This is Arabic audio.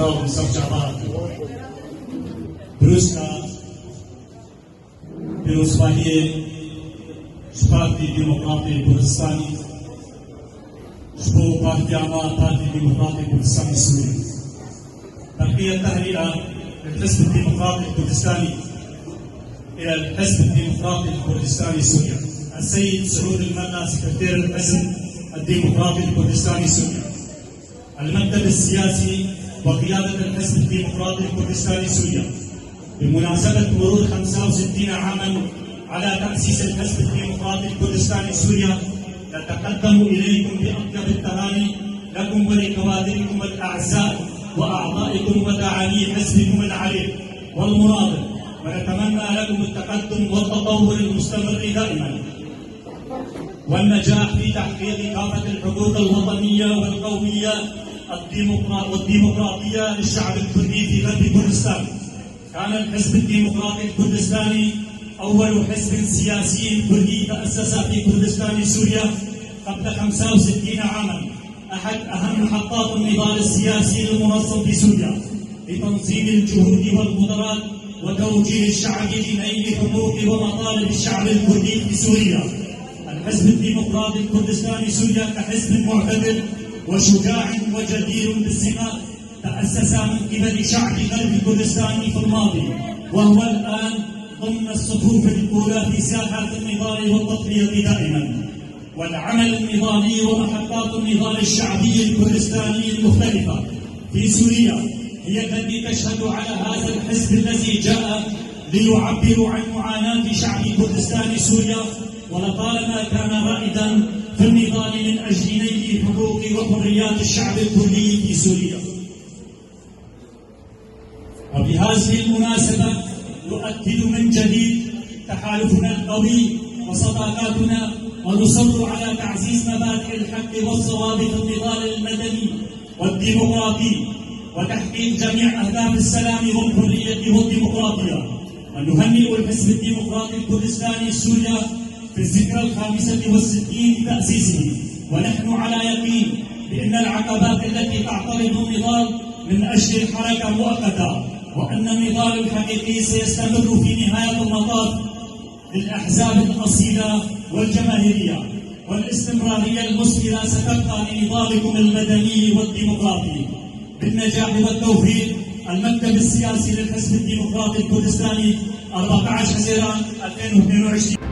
جنرال مصطفى جعبار بروسكا پیروزبایی پارتی دموکراتی کردستانی شبو پارتی آما پارتی دموکراتی کردستانی سوريا ترقية التهنئة للحزب الديمقراطي الكردستاني إلى الحزب الديمقراطي الكردستاني سوريا السيد سعود الملا سكرتير الحزب الديمقراطي الكردستاني سوريا المكتب السياسي وقيادة الحزب الديمقراطي الكردستاني سوريا بمناسبة مرور 65 عاما على تأسيس الحزب الديمقراطي الكردستاني سوريا نتقدم إليكم بأطيب التهاني لكم ولكوادركم الأعزاء وأعضائكم وداعمي حزبكم العريق والمناضل، ونتمنى لكم التقدم والتطور المستمر دائما والنجاح في تحقيق كافة الحقوق الوطنية والقومية والديمقراطية للشعب الكردي في غرب كردستان. كان الحزب الديمقراطي الكردستاني أول حزب سياسي كردي تأسس في كردستان سوريا قبل 65 عاما، أحد أهم محطات النضال السياسي المنظم في سوريا لتنظيم الجهود والقدرات وتوجيه الشعب لنيل حقوق ومطالب الشعب الكردي في سوريا. الحزب الديمقراطي الكردستاني سوريا كحزب معتدل وشجاع وجدير بالثقة تأسس من قبل شعب غرب كردستان في الماضي، وهو الآن ضمن الصفوف الأولى في ساحات النضال والتضحية دائما. والعمل النضالي ومحطات النضال الشعبي الكردستاني المختلفة في سوريا هي التي تشهد على هذا الحزب الذي جاء ليعبر عن معاناة شعب كردستان سوريا، ولطالما كان رائدا في النضال من أجل نيل حقوق وحريات الشعب الكردي في سوريا. وبهذه المناسبة نؤكد من جديد تحالفنا القوي وصداقاتنا، ونصر على تعزيز مبادئ الحق والصواب في النضال المدني والديمقراطي وتحقيق جميع أهداف السلام والحرية والديمقراطية. ونهنئ الحزب الديمقراطي الكردستاني سوريا في الذكرى 65 لتأسيسه، ونحن على يقين بأن العقبات التي تعترض النضال من أجل الحركة مؤقتة، وأن النضال الحقيقي سيستمر في نهاية المطاف للأحزاب الأصيلة والجماهيرية، والاستمرارية المثمرة ستبقى لنضالكم المدني والديمقراطي. بالنجاح والتوفيق. المكتب السياسي للحزب الديمقراطي الكردستاني 14 حزيران 2022.